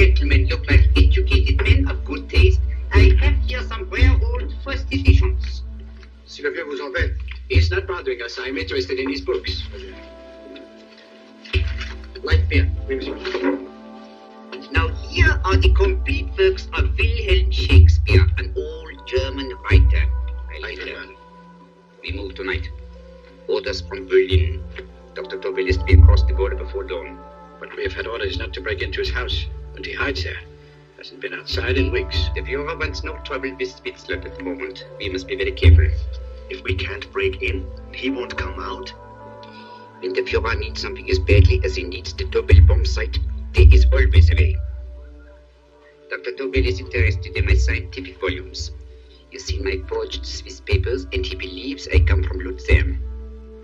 gentlemen look like educated men of good taste, I have here some rare old first editions. Si le vieux vous embête. He's not bothering us. I'm interested in his books. Light beer. Now here are the complete works of Wilhelm Shakespeare, an old German writer. We move tonight. Orders from Berlin. Dr. Tobel is to be across the border before dawn. But we have had orders not to break into his house. And he hides there. Hasn't been outside in weeks. The Führer wants no trouble with Switzerland at the moment. We must be very careful. If we can't break in, he won't come out. When the Führer needs something as badly as he needs the Tobel bomb site, there is always a way. Dr. Tobel is interested in my scientific volumes. He's seen my forged Swiss papers, and he believes I come from Lucerne.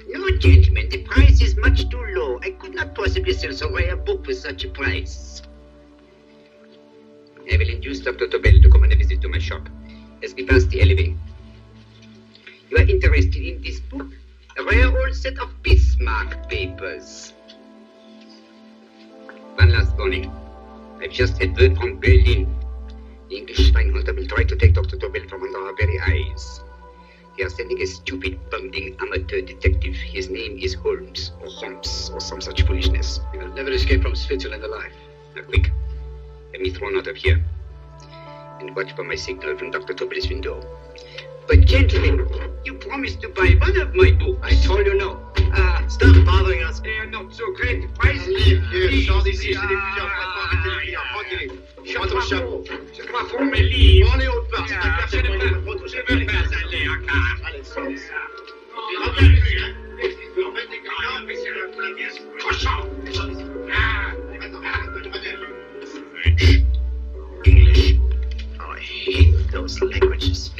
No, gentlemen, the price is much too low. I could not possibly sell so rare a book with such a price. I will induce Dr. Tobel to come on a visit to my shop as we pass the alleyway. You are interested in this book? A rare old set of Bismarck papers. One last warning. I've just had word from Berlin. The English Steinhalter will try to take Dr. Tobel from under our very eyes. They are sending a stupid, bumbling amateur detective. His name is Holmes, or some such foolishness. He will never escape from Switzerland alive. Now, quick. Let me thrown out of here. And watch for my signal from Dr. Tobel's window. But, gentlemen, you promised to buy one of my books. I told you no. Stop bothering us. They are not so great. The price Leave here. Sors d'ici. C'est des plusieurs fois avec les clients. Tranquille. Chante au chapeau. Je crois qu'on me livre. Prends les hautes parts. C'est ta Je ne personne. veux pas aller à car. Allez, sors. French. English. Oh, I hate those languages.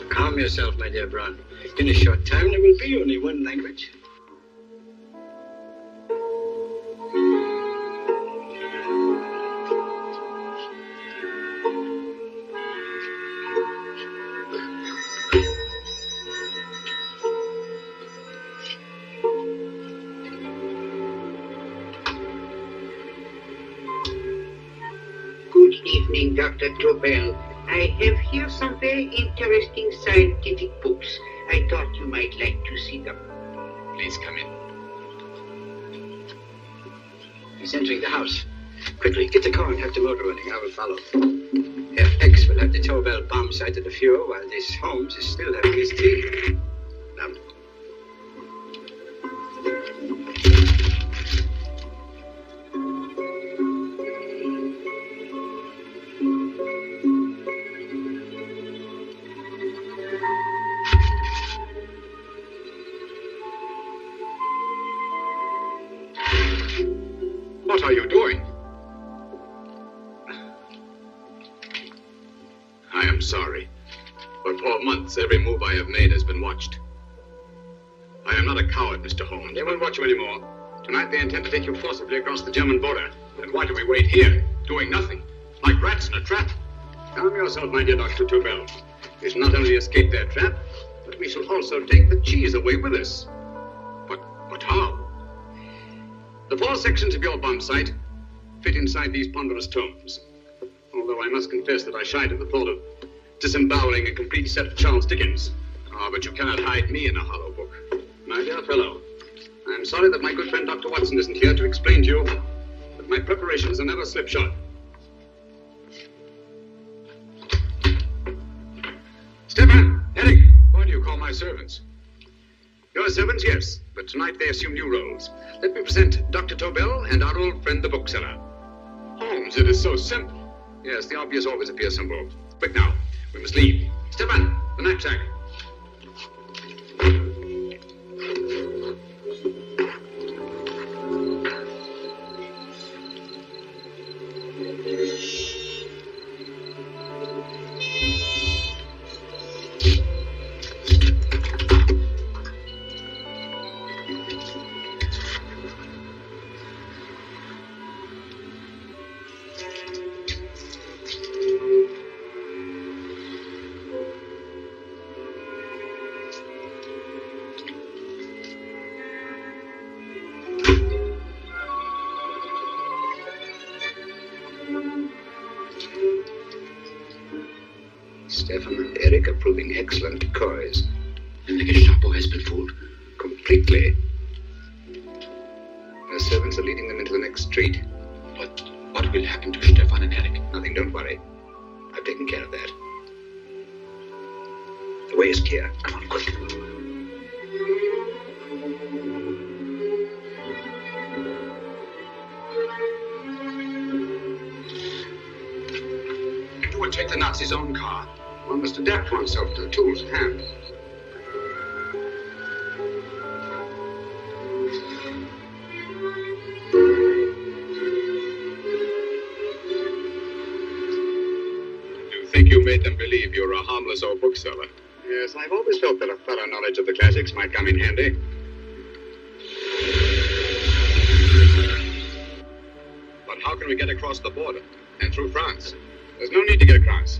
Calm yourself, my dear Brown. In a short time, there will be only one language. Good evening, Dr. Tobel. I have here some very interesting scientific books. I thought you might like to see them. Please come in. He's entering the house. Quickly, get the car and have the motor running. I will follow. FX will have the Tobel bomb site at the Führer while this Holmes is still having his tea. Now. What are you doing? I am sorry, but for months every move I have made has been watched. I am not a coward, Mr. Holmes. They won't watch you anymore. Tonight they intend to take you forcibly across the German border. And why do we wait here, doing nothing, like rats in a trap? Calm yourself, my dear Dr. Tobel. We shall not only escape their trap, but we shall also take the cheese away with us. But how? The 4 sections of your bomb site fit inside these ponderous tomes. Although I must confess that I shied at the thought of disemboweling a complete set of Charles Dickens. Ah, but you cannot hide me in a hollow book. My dear fellow, I am sorry that my good friend Dr. Watson isn't here to explain to you that my preparations are never slipshod. Stefan, Eric, why do you call my servants? Your servants, yes, but tonight they assume new roles. Let me present Dr. Tobel and our old friend, the bookseller. Holmes, it is so simple. Yes, the obvious always appears simple. Quick now, we must leave. Stefan, the knapsack. Stefan and Eric are proving excellent decoys. And the Gestapo has been fooled. Completely. The servants are leading them into the next street. But what will happen to Stefan and Eric? Nothing, don't worry. I've taken care of that. The way is clear. Come on, quick. You would take the Nazis' own car. One must adapt oneself to the tools at hand. You made them believe you were a harmless old bookseller. Yes, I've always felt that a thorough knowledge of the classics might come in handy. But how can we get across the border and through France? There's no need to get across.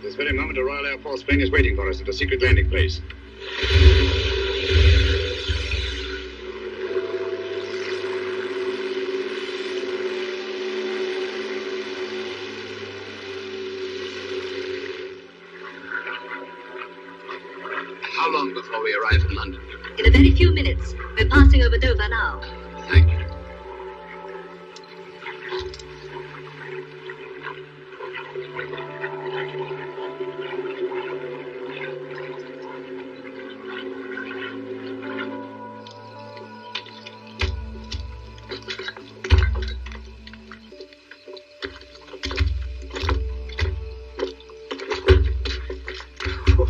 This very moment, a Royal Air Force plane is waiting for us at a secret landing place. How long before we arrive in London? In a very few minutes. We're passing over Dover now. Thank you.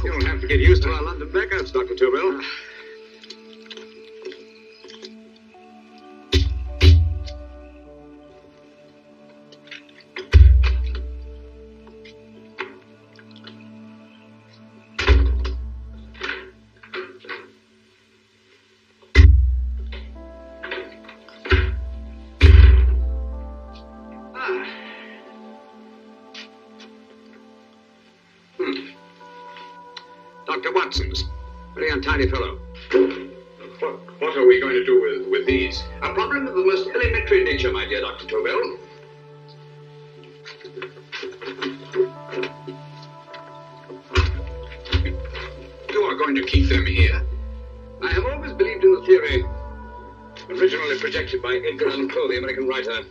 You'll have to get used to our London blackouts, Dr. Tobel. Dr. Watson's. Very untidy fellow. What are we going to do with these? A problem of the most elementary nature, my dear Dr. Tobel. You are going to keep them here. I have always believed in the theory, originally projected by Edgar Allan Poe, the American writer,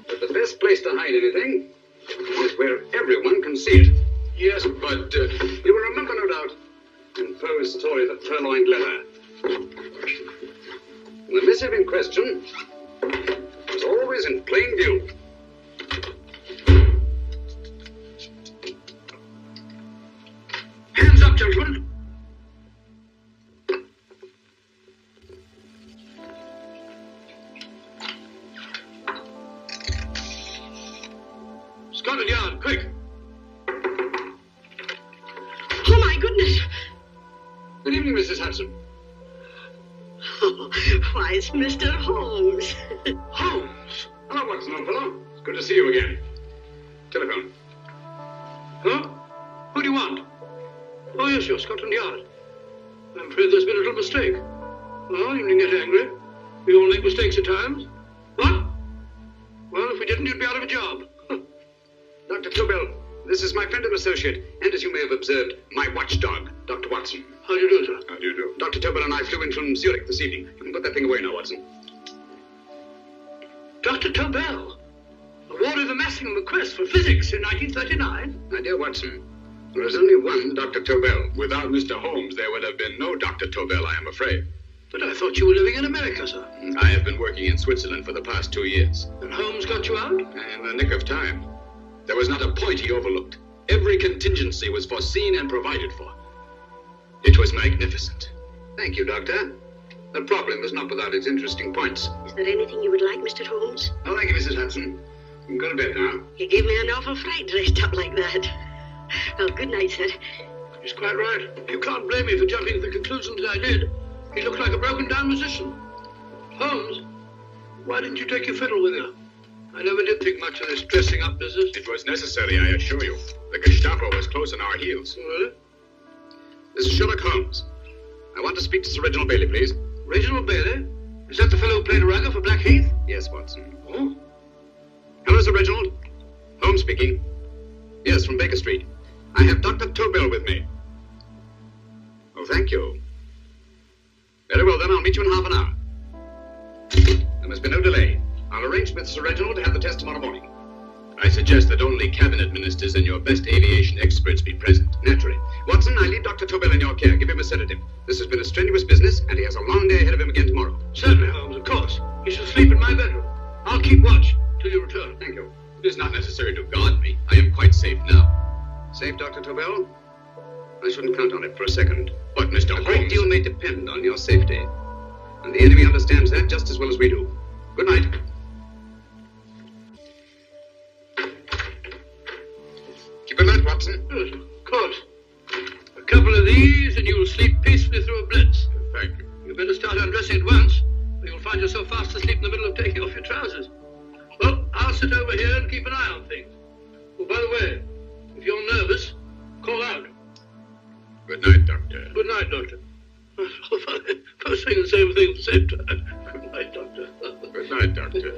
that the best place to hide anything is where everyone can see it. Yes, but you will remember, no doubt, in Poe's story, The Purloined Letter. The missive in question was always in plain view. Hands up, gentlemen! Scotland Yard, quick! Oh, my goodness. Good evening, Mrs. Hudson. Oh, why, it's Mr. Holmes. Holmes! Hello, Watson, old fellow. It's good to see you again. Telephone. Hello? Who do you want? Oh, yes, you're Scotland Yard. I'm afraid there's been a little mistake. Well, you needn't get angry. We all make mistakes at times. What? Well, if we didn't, you'd be out of a job. Dr. Tobel, this is my friend and associate, and as you may have observed, my watchdog, Dr. Watson. How do you do, sir? How do you do? Dr. Tobel and I flew in from Zurich this evening. You can put that thing away now, Watson. Dr. Tobel? Awarded the Massing Bequest for Physics in 1939? My dear Watson, there is only one Dr. Tobel. Without Mr. Holmes, there would have been no Dr. Tobel, I am afraid. But I thought you were living in America, sir. I have been working in Switzerland for the past 2 years. And Holmes got you out? In the nick of time. There was not a point he overlooked. Every contingency was foreseen and provided for. It was magnificent. Thank you, Doctor. The problem was not without its interesting points. Is there anything you would like, Mr. Holmes? Oh, thank you, Mrs. Hudson. You can go to bed now. You gave me an awful fright dressed up like that. Well, good night, sir. He's quite right. You can't blame me for jumping to the conclusion that I did. He looked like a broken-down musician. Holmes, why didn't you take your fiddle with you? I never did think much of this dressing-up business. It was necessary, I assure you. The Gestapo was close on our heels. Really? This is Sherlock Holmes. I want to speak to Sir Reginald Bailey, please. Reginald Bailey? Is that the fellow who played a ragger for Blackheath? Yes, Watson. Oh? Hello, Sir Reginald. Holmes speaking. Yes, from Baker Street. I have Dr. Tobel with me. Oh, thank you. Very well, then. I'll meet you in half an hour. There must be no delay. I'll arrange with Sir Reginald to have the test tomorrow morning. I suggest that only cabinet ministers and your best aviation experts be present. Naturally. Watson, I leave Dr. Tobel in your care. Give him a sedative. This has been a strenuous business, and he has a long day ahead of him again tomorrow. Certainly, Holmes, of course. You shall sleep in my bedroom. I'll keep watch till you return. Thank you. It is not necessary to guard me. I am quite safe now. Safe, Dr. Tobel? I shouldn't count on it for a second. But, Mr. Holmes... A great deal may depend on your safety. And the enemy understands that just as well as we do. Good night. Keep alert, Watson. Yes, of course. A couple of these and you'll sleep peacefully through a blitz. Thank you. You better start undressing at once, or you'll find yourself fast asleep in the middle of taking off your trousers. Well, I'll sit over here and keep an eye on things. Oh, by the way, if you're nervous, call out. Good night, Doctor. Good night, Doctor. Both saying the same thing at the same time. Good night, Doctor. Good night, Doctor.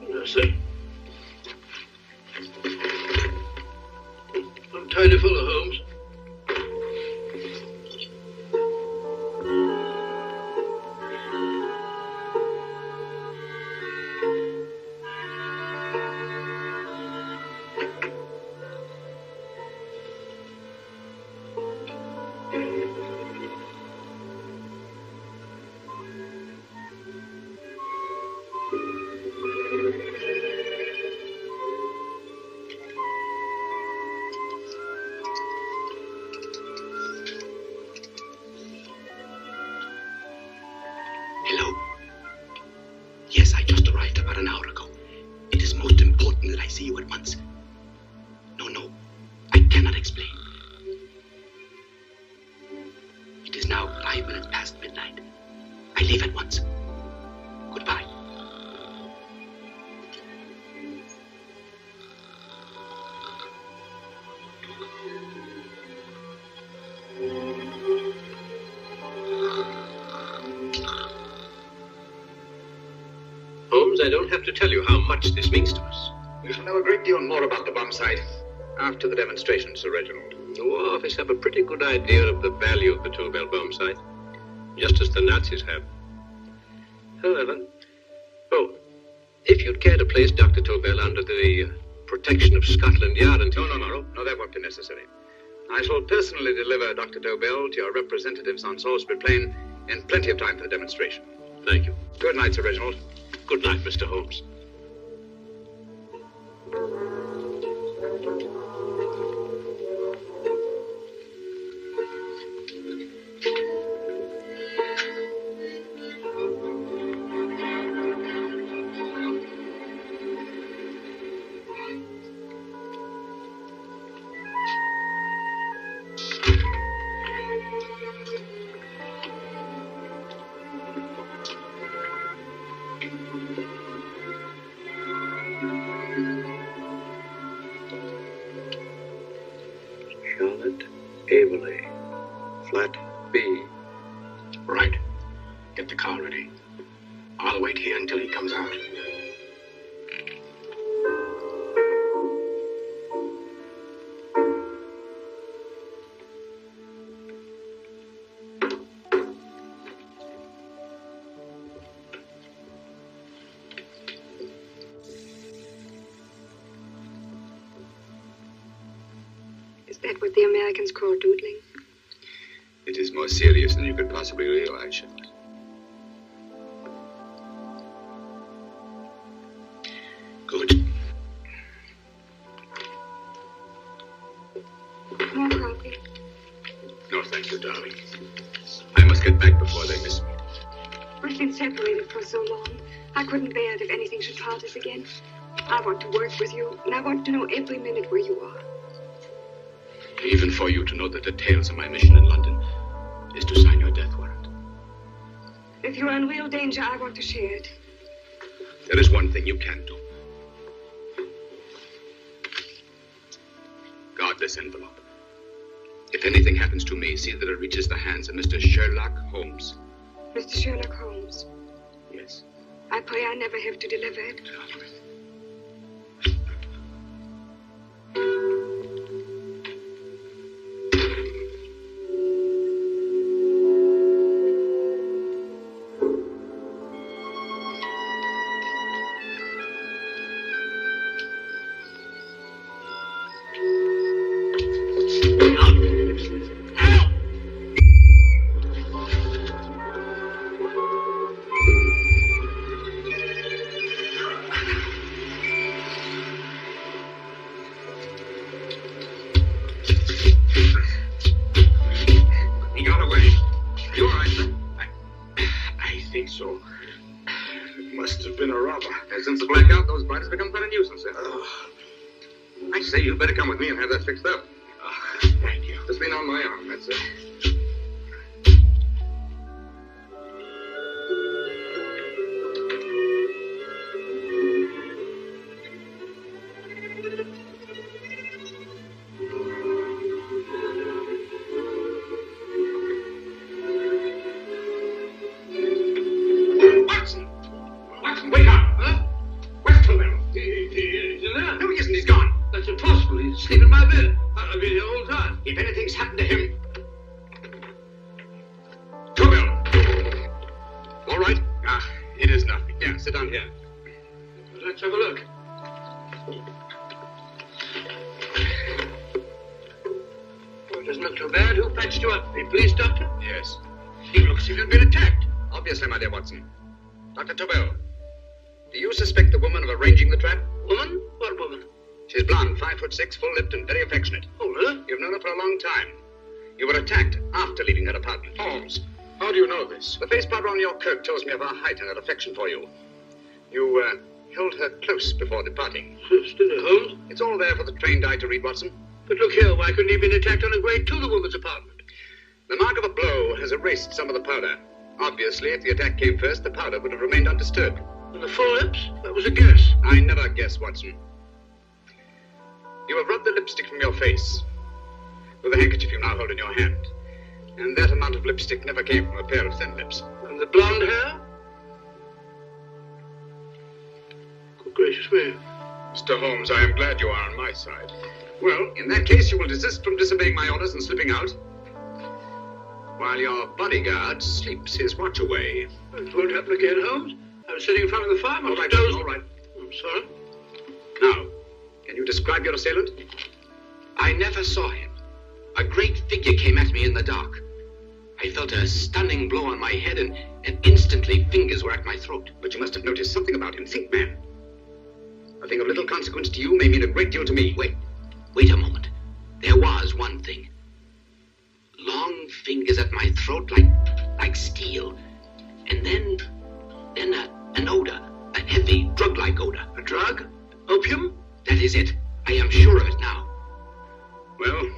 Yes, sir. I'm tidy full of Holmes. Hello. Yes, I just arrived about an hour ago. It is most important that I see you at once. No, I cannot explain. It is now 5 minutes past midnight. I leave at once. Goodbye. Holmes, I don't have to tell you how much this means to us. We shall know a great deal more about the bomb site after the demonstration, Sir Reginald. The War Office have a pretty good idea of the value of the Tobel bomb site, just as the Nazis have. However, if you'd care to place Dr. Tobel under the protection of Scotland Yard until tomorrow... No, that won't be necessary. I shall personally deliver Dr. Tobel to your representatives on Salisbury Plain in plenty of time for the demonstration. Thank you. Good night, Sir Reginald. Good night, Mr. Holmes. Flat B. Right. Get the car ready. I'll wait here until he comes out. Is that what the Americans call doodling? It is more serious than you could possibly realize, Sherlock. Good. More coffee? No, thank you, darling. I must get back before they miss me. We've been separated for so long. I couldn't bear it if anything should part us again. I want to work with you, and I want to know every minute where you are. Even for you to know the details of my mission in London is to sign your death warrant. If you're in real danger, I want to share it. There is one thing you can do. Guard this envelope. If anything happens to me, see that it reaches the hands of Mr. Sherlock Holmes. Mr. Sherlock Holmes, Yes. I pray I never have to deliver it. Must have been a robber. And since the blackout, those blinds have become quite a nuisance, sir. I say you'd better come with me and have that fixed up. Thank you. Just lean on my arm, that's it. Watson, wake up! Huh? Where's Tobel? He's in there. No, he isn't. He's gone. That's impossible. He's asleep in my bed. I've been here all the time. If anything's happened to him... Tobel! All right. It is nothing. Yeah, sit down here. Let's have a look. Well, it doesn't look too bad. Who patched you up? The police doctor? Yes. He looks as if he'd been attacked. Obviously, my dear Watson. Dr. Tobel, do you suspect the woman of arranging the trap? Woman? What woman? She's blonde, 5'6", full-lipped, and very affectionate. Oh, really? You've known her for a long time. You were attacked after leaving her apartment. Holmes, how do you know this? The face powder on your coat tells me of her height and her affection for you. You, held her close before departing. Sister Holmes? It's all there for the trained eye to read, Watson. But look here, why couldn't he have been attacked on his way to the woman's apartment? The mark of a blow has erased some of the powder. Obviously, if the attack came first, the powder would have remained undisturbed. And the full lips? That was a guess. I never guess, Watson. You have rubbed the lipstick from your face with the handkerchief you now hold in your hand. And that amount of lipstick never came from a pair of thin lips. And the blonde hair? Good gracious me. Mr. Holmes, I am glad you are on my side. Well, in that case, you will desist from disobeying my orders and slipping out, while your bodyguard sleeps his watch away. It won't happen again, Holmes. I was sitting in front of the fire. All right, all right. I'm sorry. Now, can you describe your assailant? I never saw him. A great figure came at me in the dark. I felt a stunning blow on my head, and instantly fingers were at my throat. But you must have noticed something about him. Think, man. A thing of little consequence to you may mean a great deal to me. Wait a moment. There was one thing. Long fingers at my throat like steel. And then an odor. A heavy, drug-like odor. A drug? Opium? That is it. I am sure of it now. Well,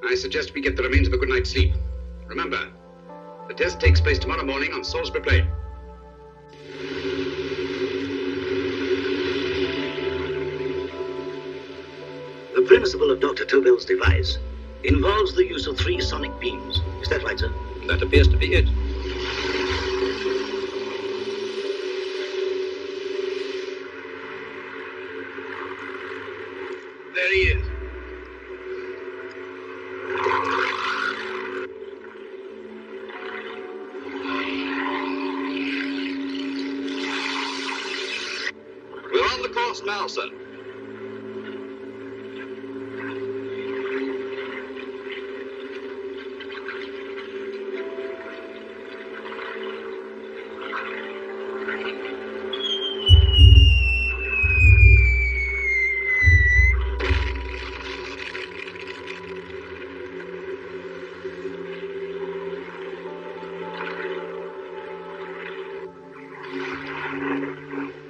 I suggest we get the remains of a good night's sleep. Remember, the test takes place tomorrow morning on Salisbury Plain. The principle of Dr. Tobel's device involves the use of 3 sonic beams. Is that right, sir? That appears to be it. There he is. We're on the course now, sir.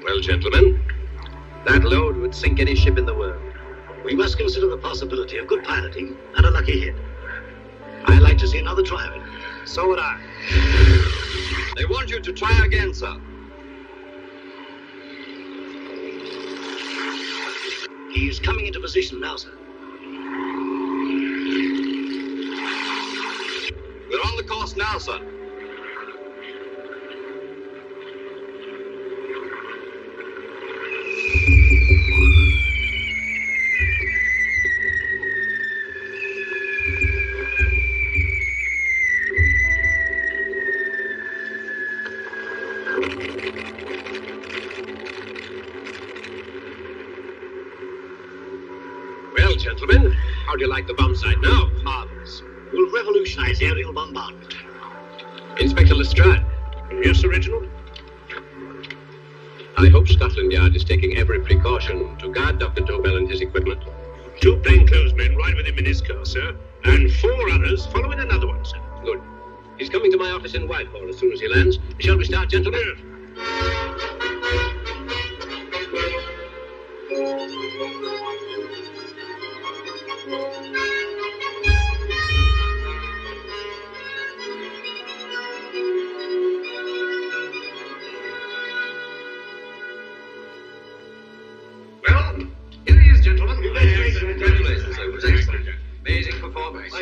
Well, gentlemen, that load would sink any ship in the world. We must consider the possibility of good piloting and a lucky hit. I'd like to see another try of it. So would I. They want you to try again, sir. He's coming into position now, sir. We're on the course now, sir. Well, gentlemen, how do you like the bomb sight now? Marvelous. Will revolutionize aerial bombardment. Inspector Lestrade. Yes, Sir Reginald? I hope Scotland Yard is taking every precaution to guard Dr. Tobel and his equipment. 2 plainclothesmen ride with him in his car, sir, and 4 others follow in another one, sir. Good. He's coming to my office in Whitehall as soon as he lands. Shall we start, gentlemen? Yes. Amazing performance.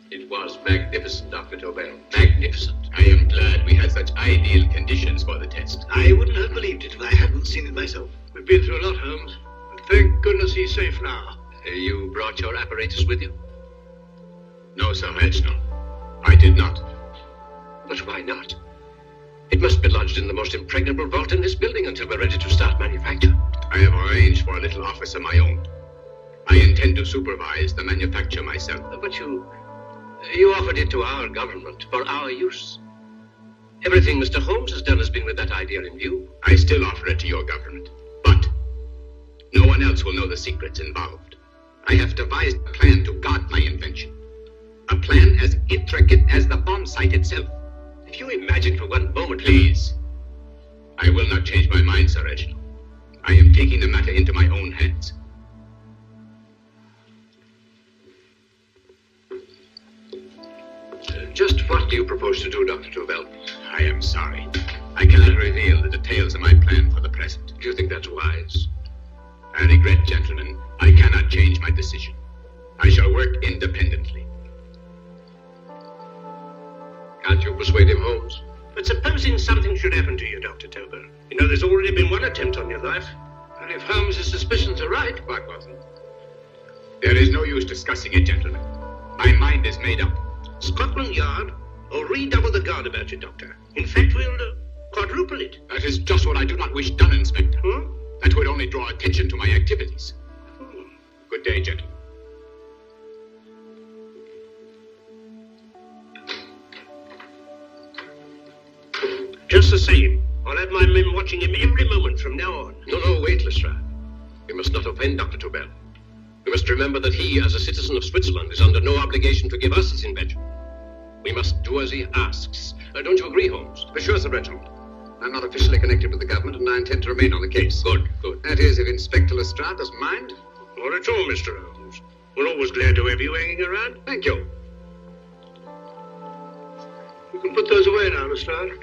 It was magnificent, Dr. Tobel. Magnificent. I am glad we had such ideal conditions for the test. I wouldn't have believed it if I hadn't seen it myself. We've been through a lot, Holmes. But thank goodness he's safe now. You brought your apparatus with you? No, Sir Reginald. I did not. But why not? It must be lodged in the most impregnable vault in this building until we're ready to start manufacture. I have arranged for a little office of my own. I intend to supervise the manufacture myself. But you offered it to our government for our use. Everything Mr. Holmes has done has been with that idea in view. I still offer it to your government. But no one else will know the secrets involved. I have devised a plan to guard my invention. A plan as intricate as the bomb site itself. If you imagine for one moment, Please. I will not change my mind, Sir Reginald. I am taking the matter into my own hands. Just what do you propose to do, Dr. Tobel? I am sorry. I cannot reveal the details of my plan for the present. Do you think that's wise? I regret, gentlemen, I cannot change my decision. I shall work independently. Can't you persuade him, Holmes? But supposing something should happen to you, Dr. Tobel. You know, there's already been one attempt on your life. And if Holmes' suspicions are right... What, Watson? There is no use discussing it, gentlemen. My mind is made up. Scotland Yard will redouble the guard about you, Doctor. In fact, we'll quadruple it. That is just what I do not wish done, Inspector. Hmm? That would only draw attention to my activities. Good day, gentlemen. Just the same, I'll have my men watching him every moment from now on. No, wait, Lestrade. We must not offend Dr. Tobel. We must remember that he, as a citizen of Switzerland, is under no obligation to give us his invention. We must do as he asks. Don't you agree, Holmes? For sure, Sir Reginald. I'm not officially connected with the government, and I intend to remain on the case. Good. That is, if Inspector Lestrade doesn't mind. Not at all, Mr. Holmes. We're always glad to have you hanging around. Thank you. You can put those away now, Lestrade.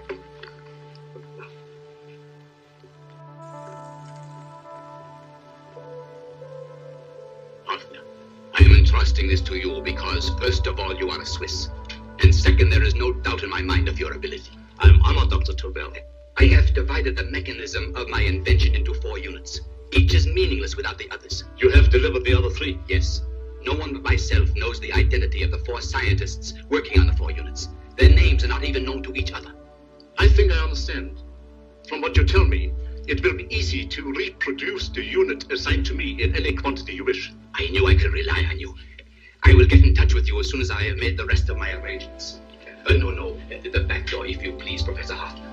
Arthur, I am entrusting this to you because, first of all, you are a Swiss. And second, there is no doubt in my mind of your ability. I'm honored, Dr. Tobel. I have divided the mechanism of my invention into 4 units. Each is meaningless without the others. You have delivered the other 3? Yes. No one but myself knows the identity of the 4 scientists working on the 4 units. Their names are not even known to each other. I think I understand. From what you tell me, it will be easy to reproduce the unit assigned to me in any quantity you wish. I knew I could rely on you. I will get in touch with you as soon as I have made the rest of my arrangements. No. The back door, if you please, Professor Hartner.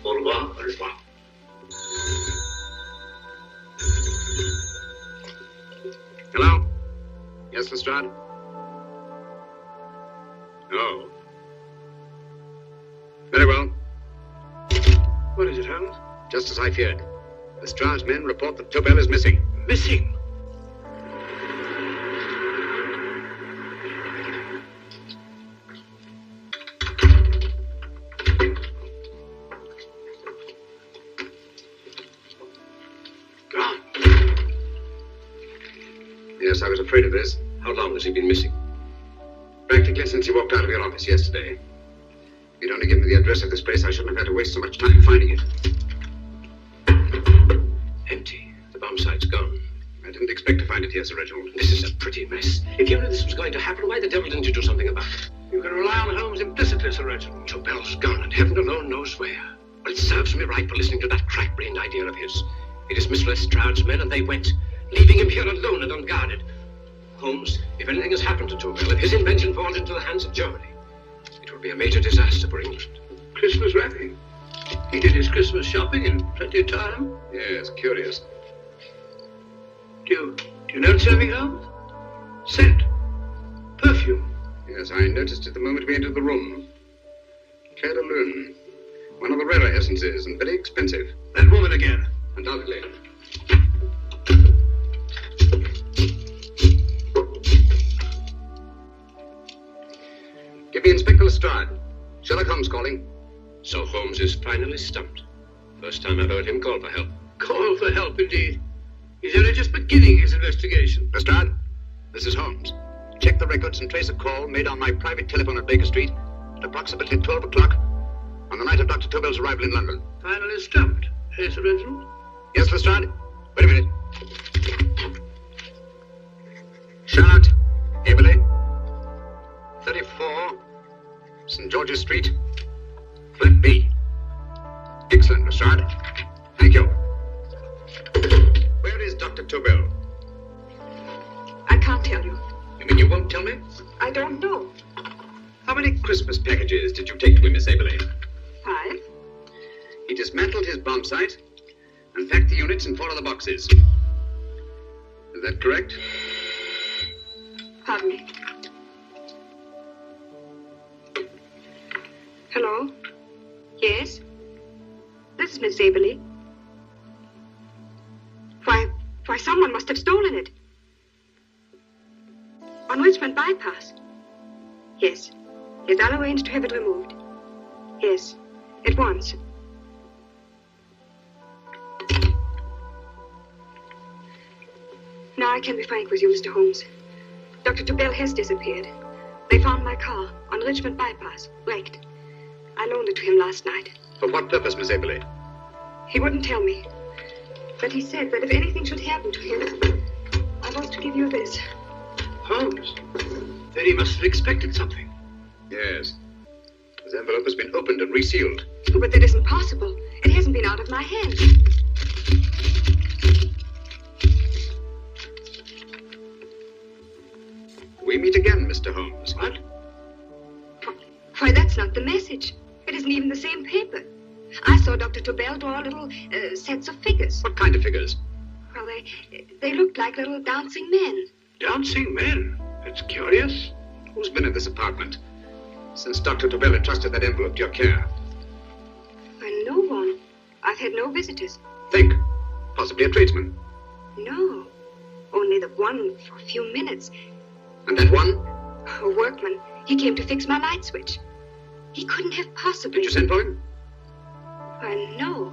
Au revoir. Au revoir. Hello? Yes, Lestrade? Oh. Very well. What is it, Holmes? Just as I feared. Lestrade's men report that Tobel is missing. Missing? Yes, I was afraid of this. How long has he been missing? Practically since he walked out of your office yesterday. If you'd only given me the address of this place, I shouldn't have had to waste so much time finding it. Empty. The bomb site's gone. I didn't expect to find it here, Sir Reginald. This is a pretty mess. If you knew this was going to happen, why the devil didn't you do something about it? You can rely on Holmes implicitly, Sir Reginald. Tobel's gone, and heaven alone knows where. But it serves me right for listening to that crack-brained idea of his. He dismissed Lestrade's men, and they went, leaving him here alone and unguarded. Holmes, if anything has happened to Tobel, if his invention falls into the hands of Germany, it will be a major disaster for England. Christmas wrapping. He did his Christmas shopping in plenty of time. Yes, curious. Do you notice anything, Holmes? Scent. Perfume. Yes, I noticed it the moment we entered the room. Claire de Lune. One of the rarer essences, and very expensive. That woman again. Undoubtedly. Give me Inspector Lestrade. Sherlock Holmes calling. So Holmes is finally stumped. First time I've heard him call for help. Call for help, indeed. He's only just beginning his investigation. Lestrade, this is Holmes. Check the records and trace a call made on my private telephone at Baker Street at approximately 12 o'clock on the night of Dr. Tobel's arrival in London. Finally stumped. Eh, Sir Reginald? Yes, Lestrade? Wait a minute. Charlotte, Eberly, 34, St. George's Street, flat B. Excellent, Lestrade. Thank you. Where is Dr. Tobel? I can't tell you. You mean you won't tell me? I don't know. How many Christmas packages did you take to him, Miss Eberly? 5. He dismantled his bomb site and packed the units in 4 other boxes. Is that correct? Pardon me. Hello? Yes? This is Miss Aberley. Why, someone must have stolen it. On Richmond Bypass. Yes. Yes, I'll arrange to have it removed. Yes, at once. Now I can be frank with you, Mr. Holmes. Dr. Tobel has disappeared. They found my car on Richmond Bypass, wrecked. I loaned it to him last night. For what purpose, Miss Eberly? He wouldn't tell me. But he said that if anything should happen to him, I was to give you this. Holmes? Then he must have expected something. Yes. His envelope has been opened and resealed. Oh, but that isn't possible. It hasn't been out of my hands. We meet again, Mr. Holmes. What? Why, that's not the message. It isn't even the same paper. I saw Dr. Tobel draw little sets of figures. What kind of figures? Well, they looked like little dancing men. Dancing men? That's curious. Who's been in this apartment since Dr. Tobel entrusted that envelope to your care? Why, no one. I've had no visitors. Think. Possibly a tradesman. No. Only the one for a few minutes. And that one? A workman. He came to fix my light switch. He couldn't have possibly... Did you send for him? Why, no.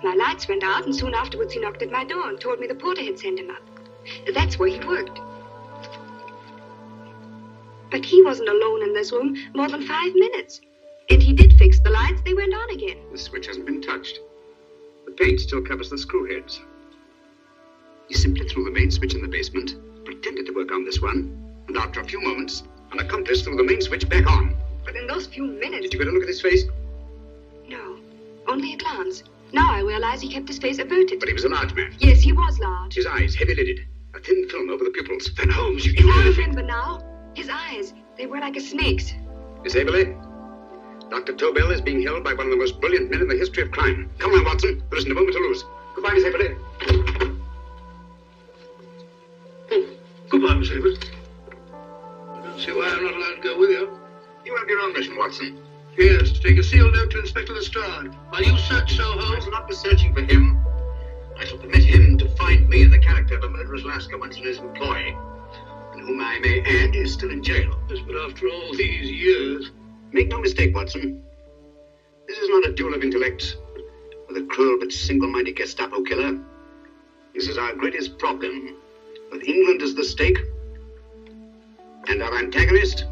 My lights went out, and soon afterwards he knocked at my door and told me the porter had sent him up. That's where he worked. But he wasn't alone in this room more than 5 minutes. And he did fix the lights. They went on again. The switch hasn't been touched. The paint still covers the screw heads. He simply threw the main switch in the basement, pretended to work on this one, and after a few moments, an accomplice threw the main switch back on. But in those few minutes... Did you get a look at his face? No, only a glance. Now I realize he kept his face averted. But he was a large man. Yes, he was large. His eyes heavy-lidded, a thin film over the pupils. Then Holmes, you I remember now. His eyes, they were like a snake's. Miss Aberley, Dr. Tobel is being held by one of the most brilliant men in the history of crime. Come on, Watson. There isn't a moment to lose. Goodbye, Miss Aberley. Goodbye, Miss Aberley. I don't see why I'm not allowed to go with you. You have your own mission, Watson. Yes, to take a sealed note to Inspector Lestrade. While you search Soho... I shall not be searching for him. I shall permit him to find me in the character of a murderous Lascar once in his employ, and whom I may add is still in jail. Yes, but after all these years... Make no mistake, Watson. This is not a duel of intellects with a cruel but single-minded Gestapo killer. This is our greatest problem, with England as the stake, and our antagonist,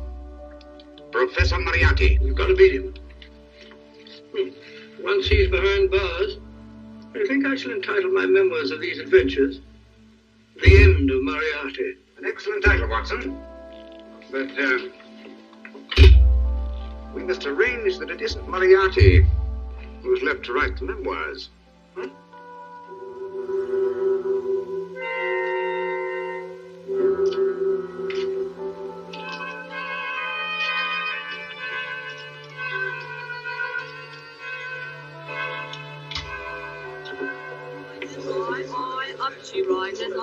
Professor Moriarty. We've got to beat him. Once he's behind bars, I think I shall entitle my memoirs of these adventures, The End of Moriarty. An excellent title, Watson. But, we must arrange that it isn't Moriarty who's left to write the memoirs. Huh? Up she rises,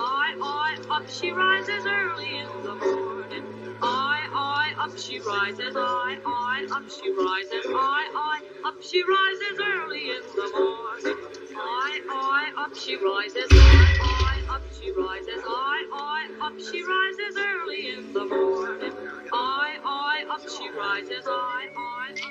up she rises early in the morning. Up she rises, up she rises, up she rises early in the morning. Up she rises, up she rises, up she rises early in the morning. Up she rises, up she rises.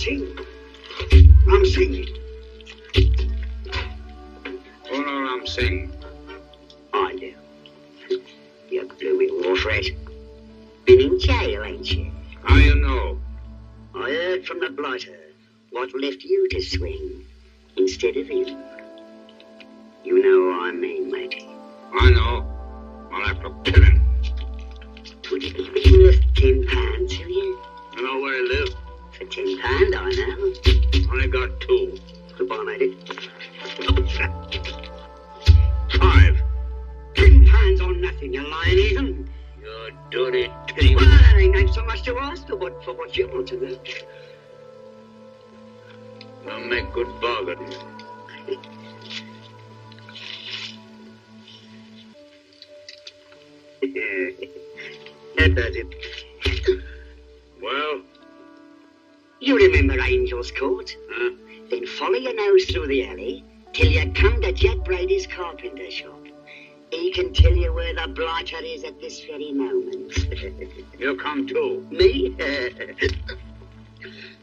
Singh. Ram Singh. Olo Ram Singh. I do. You blew it, war threat. Been in jail, ain't you? How you know? I heard from the blighter what left you to swing instead of him. You know what I mean, matey. I know. I'll have to kill him. Would it be worth £10 to you? You know where he lives? For £10, I know. Only got 2. Goodbye, matey. 5. £10 on nothing, you lying heathen. You dirty thief. Well, that ain't so much to ask for what you want to know. I'll make good bargain. That does it. Well? You remember Angel's Court? Huh? Then follow your nose through the alley till you come to Jack Brady's carpenter shop. He can tell you where the blighter is at this very moment. You come too. Me?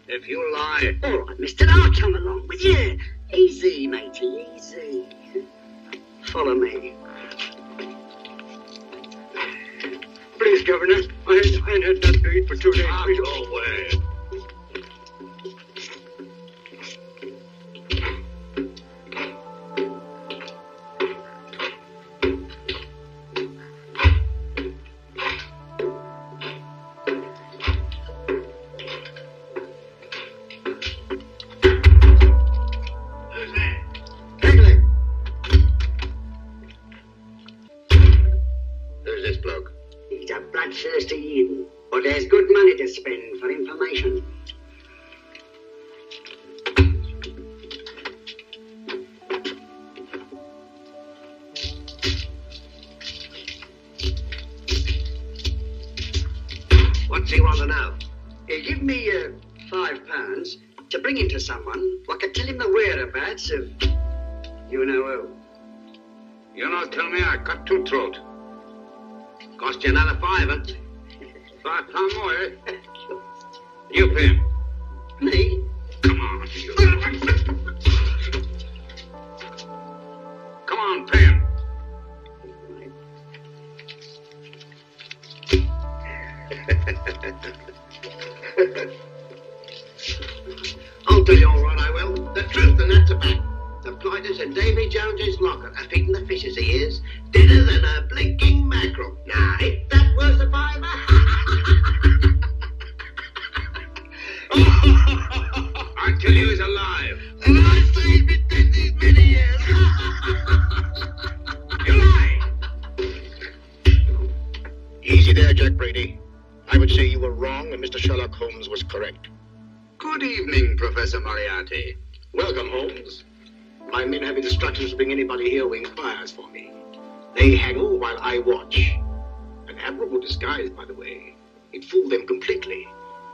If you lie... All right, mister, I'll come along with you. Easy, matey, easy. Follow me. Please, Governor, I ain't had nothing to eat for 2 days. Go away. Bloodthirsty heathen, but there's good money to spend for information. What's he want to know? He give me £5 to bring him to someone who could tell him the whereabouts of you know who. You know, tell me I cut 2 throat. Cost you another £5. £5 more, eh? You pay him. Me? Come on, you. Come on, pay him. I'll tell you all right, I will. The truth, and that's a fact. The blighters in Davy Jones's locker are feeding the fishes, he is. Dinner than a blinking mackerel. Now, ain't that worth a £5? I tell you he's alive. And I say he's been dead these many years. You lie. Easy there, Jack Brady. I would say you were wrong and Mr. Sherlock Holmes was correct. Good evening, Professor Moriarty. Welcome, Holmes. My men have instructions to bring anybody here who inquires for me. They haggle while I watch. An admirable disguise, by the way. It fooled them completely.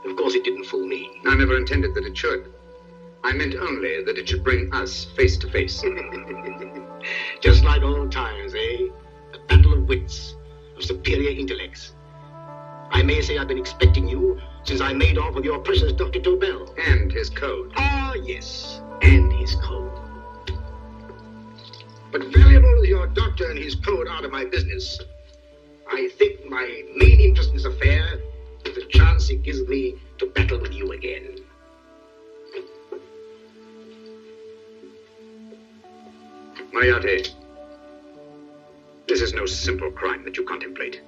Of course, it didn't fool me. I never intended that it should. I meant only that it should bring us face to face. Just like old times, eh? A battle of wits, of superior intellects. I may say I've been expecting you since I made off with your precious Dr. Tobel. And his code. Ah, yes, and his code. But valuable as your doctor and his code are to my business, I think my main interest in this affair is the chance it gives me to battle with you again. Moriarty, this is no simple crime that you contemplate.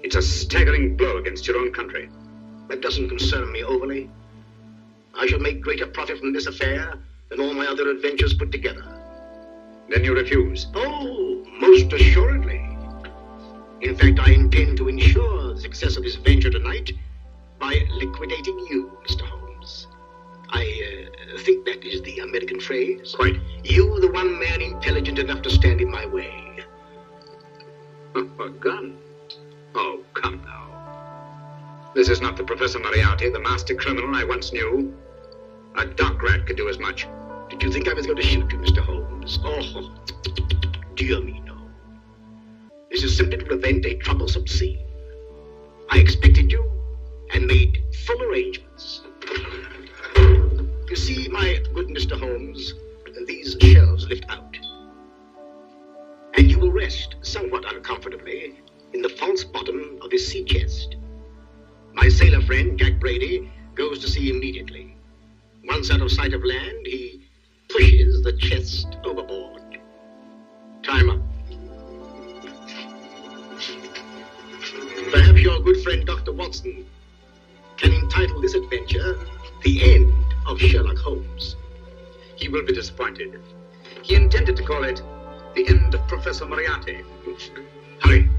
It's a staggering blow against your own country. That doesn't concern me overly. I shall make greater profit from this affair than all my other adventures put together. Then you refuse? Oh, most assuredly. In fact, I intend to ensure the success of this venture tonight by liquidating you, Mr. Holmes. I think that is the American phrase. Quite. You, the one man intelligent enough to stand in my way. A gun? Oh, come now. This is not the Professor Moriarty, the master criminal I once knew. A dock rat could do as much. Did you think I was going to shoot you, Mr. Holmes? Oh, dear me, no. This is simply to prevent a troublesome scene. I expected you and made full arrangements. see, my good Mr. Holmes, these shelves lift out. And you will rest somewhat uncomfortably in the false bottom of his sea chest. My sailor friend, Jack Brady, goes to sea immediately. Once out of sight of land, he pushes the chest overboard. Time up. Perhaps your good friend Dr. Watson can entitle this adventure The End of Sherlock Holmes. He will be disappointed. He intended to call it The End of Professor Moriarty. Hurry.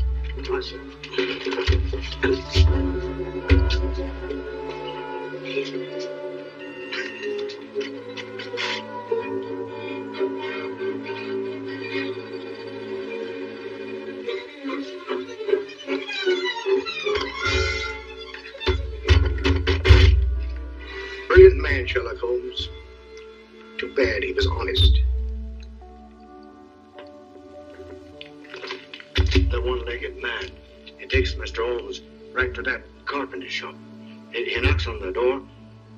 Brilliant man, Sherlock Holmes. Too bad he was honest. The one-legged man. He takes Mr. Holmes right to that carpenter shop. He knocks on the door.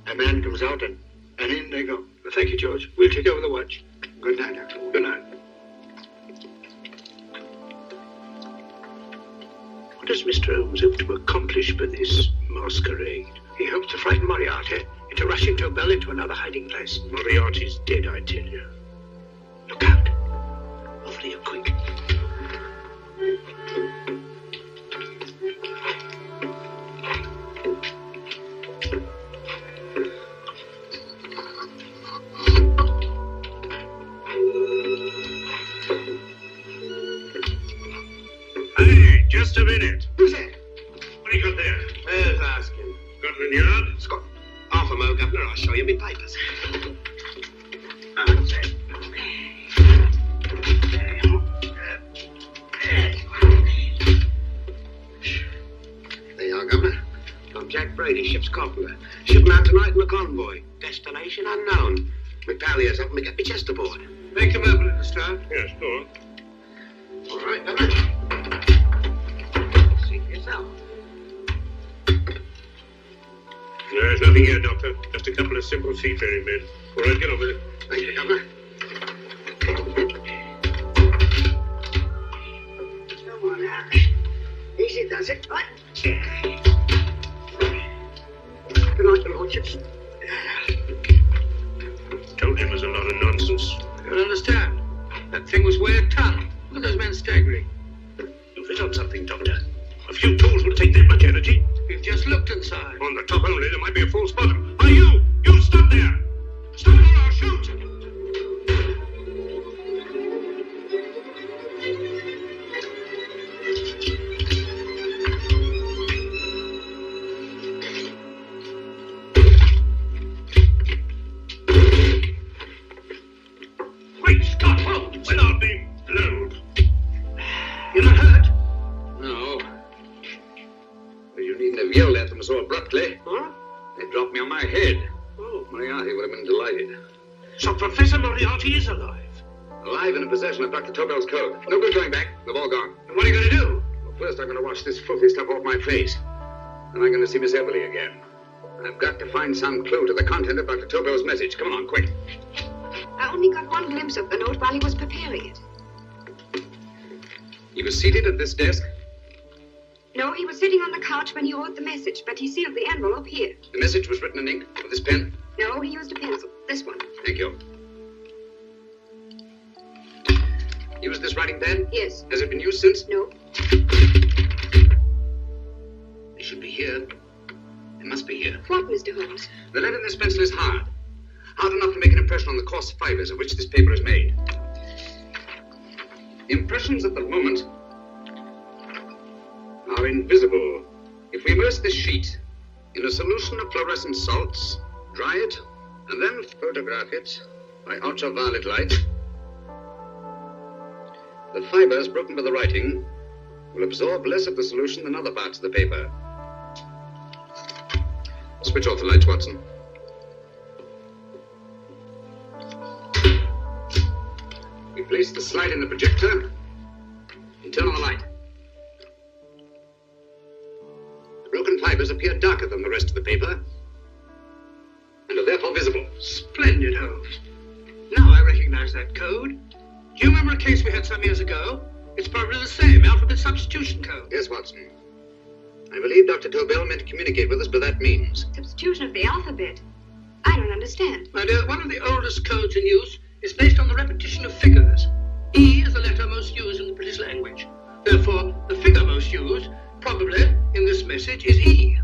A man comes out and in they go. Thank you, George. We'll take over the watch. Good night, Doctor. Good night. What does Mr. Holmes hope to accomplish by this masquerade? He hopes to frighten Moriarty into rushing Tobel into another hiding place. Moriarty's dead, I tell you. Look out. Over here, quick. Hey, just a minute. Who's that? What do you got there? Who's asking? Scotland Yard? Scott. Half a mo, Governor. I'll show you my papers. That's it. There you are, Governor. I'm Jack Brady, ship's carpenter. Shipping out tonight in a convoy. Destination unknown. My pal here's helping me get my chest aboard. Make them open at the start. Yes, go on. All right, Governor. See for yourself. There's nothing here, Doctor. Just a couple of simple seafaring men. All right, get on with it. Thank you, Governor. Come on now. Easy does it. Right. Good night, your lordships. Told him it was a lot of nonsense. You don't understand. That thing was way a ton. Look at those men staggering. You've hit on something, Doctor. A few tools will take that much energy. We've just looked inside. On the top only, there might be a false bottom. Are you? You stop there! Stop or I'll shoot! Great Scott, Holmes! Well, I'll be blowed. You're not hurt? No. But you needn't have yelled at them so abruptly. Huh? They dropped me on my head. Oh. Moriarty would have been delighted. So Professor Moriarty is alive. Alive and in possession of Dr. Tobel's code. No good going back. They've all gone. And what are you going to do? Well, first I'm going to wash this filthy stuff off my face. Then I'm going to see Miss Everly again. I've got to find some clue to the content of Dr. Tobel's message. Come on, quick. I only got one glimpse of the note while he was preparing it. He was seated at this desk. No, he was sitting on the couch when he wrote the message, but he sealed the envelope here. The message was written in ink with this pen. No, he used a pencil. This one. Thank you. Used this writing pen? Yes. Has it been used since? No. It should be here. It must be here. What, Mr. Holmes? The lead in this pencil is hard. Hard enough to make an impression on the coarse fibers of which this paper is made. The impressions at the moment are invisible. If we immerse this sheet in a solution of fluorescent salts, dry it, and then photograph it by ultraviolet light, the fibers broken by the writing will absorb less of the solution than other parts of the paper. Switch off the lights, Watson. We place the slide in the projector and turn on the light. The broken fibers appear darker than the rest of the paper and are therefore visible. Splendid, Holmes. Now I recognize that code. Do you remember a case we had some years ago? It's probably the same alphabet substitution code. Yes, Watson. I believe Dr. Tobel meant to communicate with us by that means. Substitution of the alphabet. I don't understand. My dear, one of the oldest codes in use is based on the repetition of figures. E is the letter most used in the British language. Therefore, the figure most used, probably, in this message is E.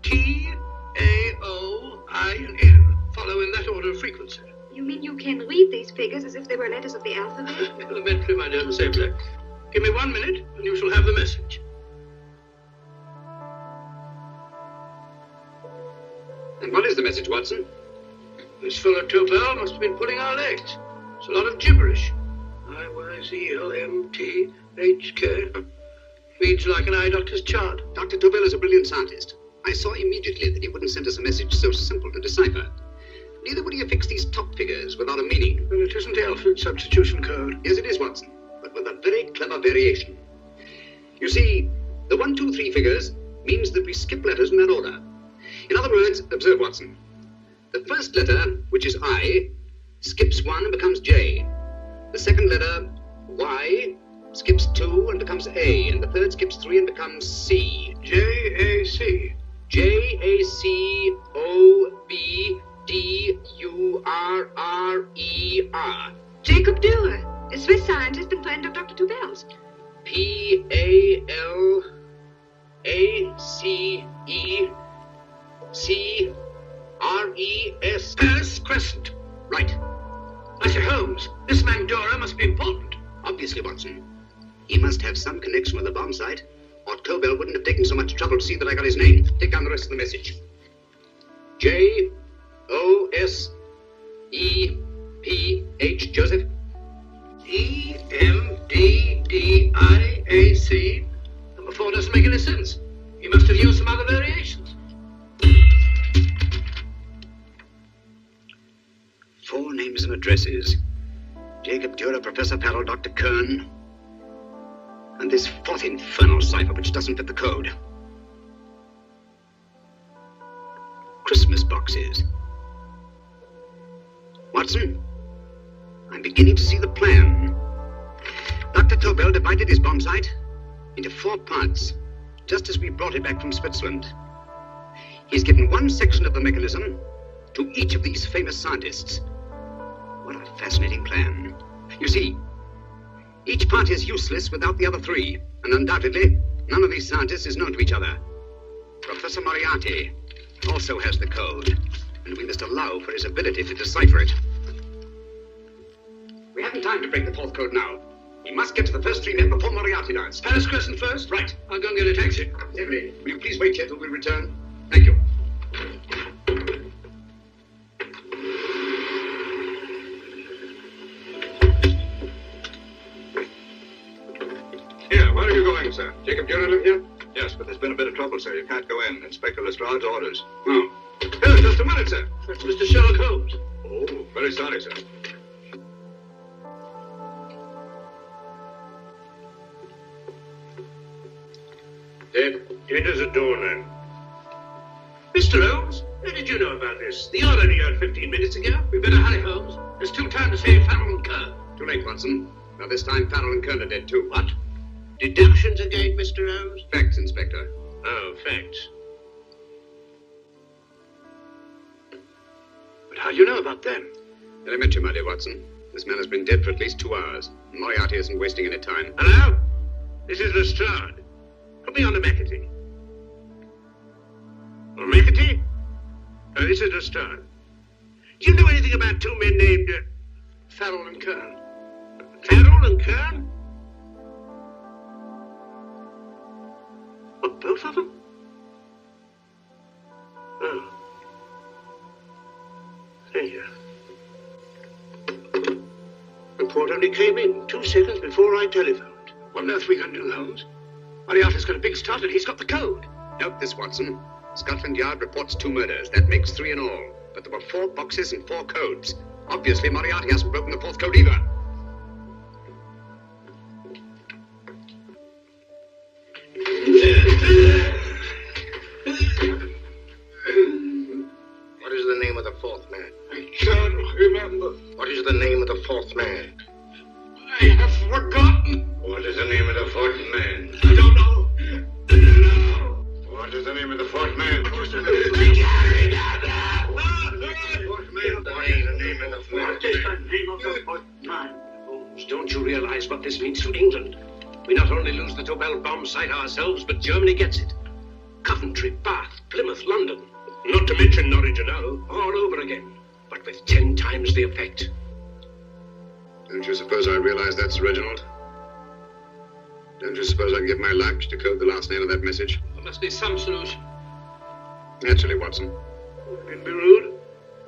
T, A, O, I, and N follow in that order of frequency. You mean you can read these figures as if they were letters of the alphabet? Elementary, my dear Miss Abler. Give me 1 minute, and you shall have the message. And what is the message, Watson? This fellow Tobel must have been pulling our legs. It's a lot of gibberish. I-Y-Z-L-M-T-H-K. Reads like an eye doctor's chart. Dr. Tobel is a brilliant scientist. I saw immediately that he wouldn't send us a message so simple to decipher. Neither would he have fixed these top figures without a meaning. Then it isn't the alphabet substitution code. Yes, it is, Watson, but with a very clever variation. You see, the 1, 2, 3 figures means that we skip letters in that order. In other words, observe, Watson. The first letter, which is I, skips 1 and becomes J. The second letter, Y, skips 2 and becomes A. And the third skips 3 and becomes C. J-A-C. J-A-C-O-B-D-U-R-R-E-R. Jacob Dewar, a Swiss scientist and friend of Dr. Tobel's. P-A-L-A-C-E-C-R-E-S. Paris Crescent. Right. I say, Holmes, this man Dora must be important. Obviously, Watson. He must have some connection with the bomb site, or Tobel wouldn't have taken so much trouble to see that I got his name. Take down the rest of the message. J-O-S-E-P-H, Joseph. E-M-D-D-I-A-C. Number 4 doesn't make any sense. He must have used some other variations. 4 names and addresses. Jacob Dura, Professor Farrell, Dr. Kern. And this 4th infernal cipher which doesn't fit the code. Christmas boxes. Watson, I'm beginning to see the plan. Dr. Tobel divided his bomb site into 4 parts, just as we brought it back from Switzerland. He's given one section of the mechanism to each of these famous scientists. What a fascinating plan. You see, each part is useless without the other 3, and undoubtedly, none of these scientists is known to each other. Professor Moriarty also has the code, and we must allow for his ability to decipher it. We haven't time to break the 4th code now. We must get to the first 3 men before Moriarty does. Paris Crescent first? Right. I'll go and get a taxi. Emily, will you please wait here till we return? Thank you. Here, where are you going, sir? Jacob Dura live here? Yes, but there's been a bit of trouble, sir. You can't go in. Inspector Lestrade's orders. Oh. Here, just a minute, sir. That's Mr. Sherlock Holmes. Oh, very sorry, sir. Dead as a doornail. Mr. Holmes, how did you know about this? The yacht only heard 15 minutes ago. We better hurry, Holmes. There's still time to save Farrell and Kern. Too late, Watson. Now this time Farrell and Kern are dead too. What? Deductions again, Mr. Holmes? Facts, Inspector. Oh, facts. But how do you know about them? Elementary, my dear Watson. This man has been dead for at least 2 hours. Moriarty isn't wasting any time. Hello? This is Lestrade. Put me on the McAtee. On McAtee? Oh, this is Lestrade. Do you know anything about 2 men named Farrell and Kern? Farrell and Kern? What, both of them? Oh. Thank you. Report only came in 2 seconds before I telephoned. What on earth are we going to do, Holmes? Moriarty's got a big start and he's got the code. Note this, Watson. Scotland Yard reports 2 murders. That makes 3 in all. But there were 4 boxes and 4 codes. Obviously, Moriarty hasn't broken the 4th code either. What is the name of the 4th man? Don't you realize what this means to England? We not only lose the Tobel bomb site ourselves, but Germany gets it. Coventry, Bath, Plymouth, London. Not to mention Norwich and Hull, all over again, but with 10 times the effect. Don't you suppose I realize that's Reginald? Don't you suppose I can give my life to decode the last nail of that message? There must be some solution. Naturally, Watson. Don't be rude.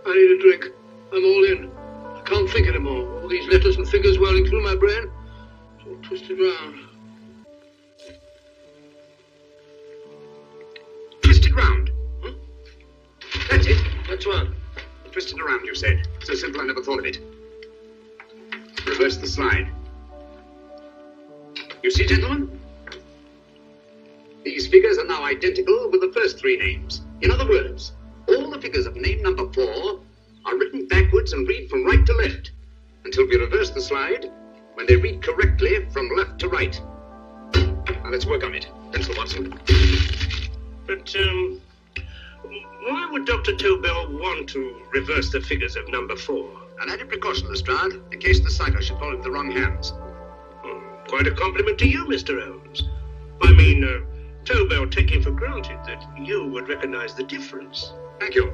I need a drink. I'm all in. I can't think anymore. All these letters and figures whirling through my brain. It's all twisted round. Twisted round? Hmm? That's it. That's one. Twisted around, you said. So simple I never thought of it. Reverse the slide. You see, gentlemen? These figures are now identical with the first 3 names. In other words, all the figures of name number 4 are written backwards and read from right to left, until we reverse the slide, when they read correctly from left to right. Now let's work on it. Pencil, Watson. But, why would Dr. Tobel want to reverse the figures of number 4? An added precaution, Lestrade, in case the cipher should fall into the wrong hands. Quite a compliment to you, Mr. Holmes. I mean, Tobel taking for granted that you would recognize the difference. Thank you.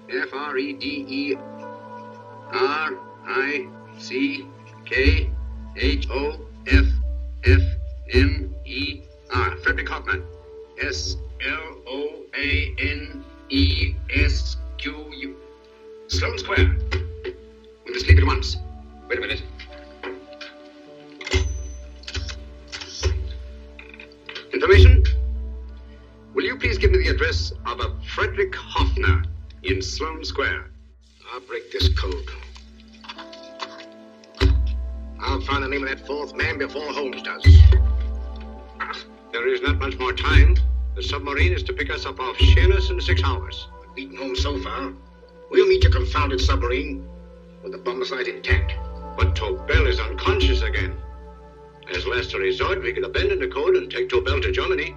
F-R-E-D-E-R-I-C-K-H-O-F-F-N-E-R. Frederick Hoffner. S-L-O-A-N-E-S-Q-U. Sloane Square. We must leave at once. Wait a minute. Information? Will you please give me the address of a Frederick Hoffner in Sloane Square? I'll break this code. I'll find the name of that 4th man before Holmes does. There is not much more time. The submarine is to pick us up off Sheerness in 6 hours. We've beaten Holmes so far. We'll meet your confounded submarine with the bomb site intact. But Tobel is unconscious again. As last resort, we could abandon the code and take Tobel to Germany.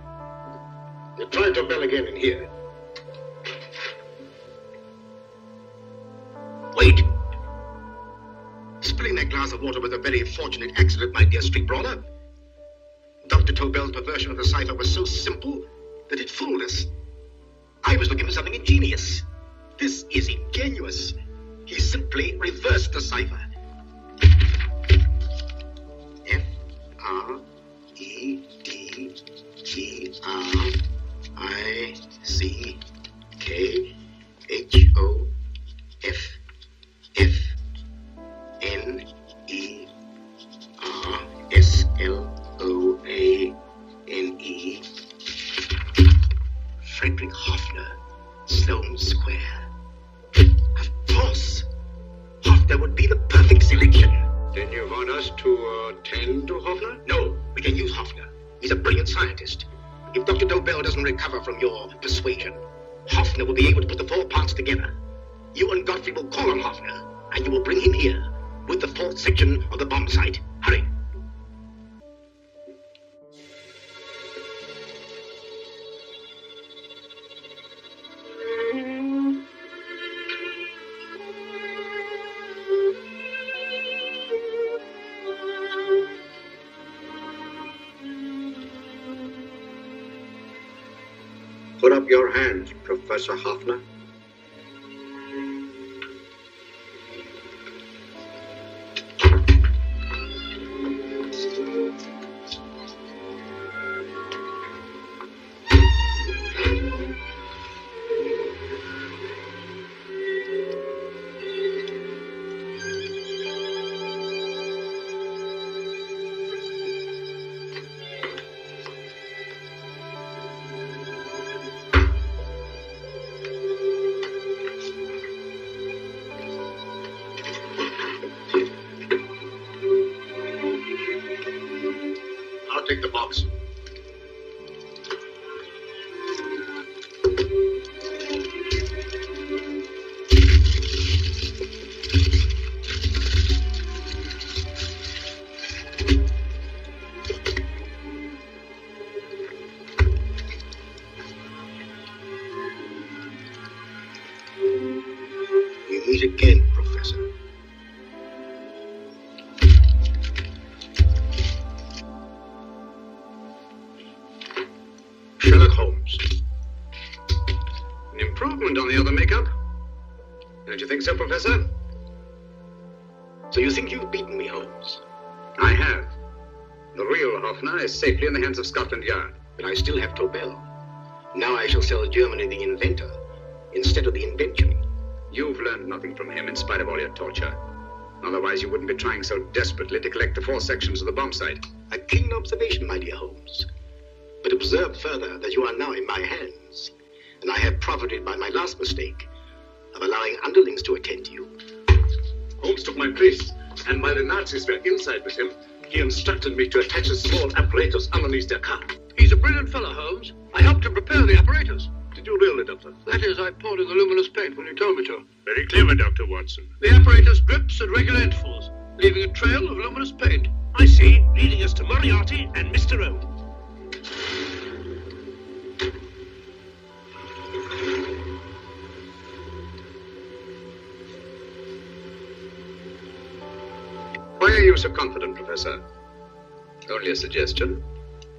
You try Tobel again in here. Wait! Spilling that glass of water was a very fortunate accident, my dear street brawler. Dr. Tobel's perversion of the cipher was so simple that it fooled us. I was looking for something ingenious. This is ingenious. He simply reversed the cipher. F-R-E-D-G-R-I-C-K-H-O-F-N-E-R-S-L-O-A-N-E. Frederick Hoffner, Sloane Square. Of course, Hoffner would be the perfect selection. Then you want us to tend to Hoffner? No, we can use Hoffner. He's a brilliant scientist. If Dr. Tobel doesn't recover from your persuasion, Hoffner will be able to put the 4 parts together. You and Godfrey will call on Hoffner, and you will bring him here with the 4th section of the bomb site. Hurry. Put up your hands, Professor Hoffner. Take the box. wouldn't on the other makeup. Don't you think so, Professor? So you think you've beaten me, Holmes? I have. The real Hoffner is safely in the hands of Scotland Yard. But I still have Tobel. Now I shall sell Germany the inventor instead of the invention. You've learned nothing from him in spite of all your torture. Otherwise, you wouldn't be trying so desperately to collect the 4 sections of the bomb site. A keen observation, my dear Holmes. But observe further that you are now in my hands, and I have profited by my last mistake of allowing underlings to attend to you. Holmes took my place, and while the Nazis were inside with him, he instructed me to attach a small apparatus underneath their car. He's a brilliant fellow, Holmes. I helped him prepare the apparatus. Did you really, Doctor? That is, I poured in the luminous paint when you told me to. Very clever, Dr. Watson. The apparatus drips at regular intervals, leaving a trail of luminous paint. I see, leading us to Moriarty and Mr. O. Why are you so confident, Professor? Only a suggestion.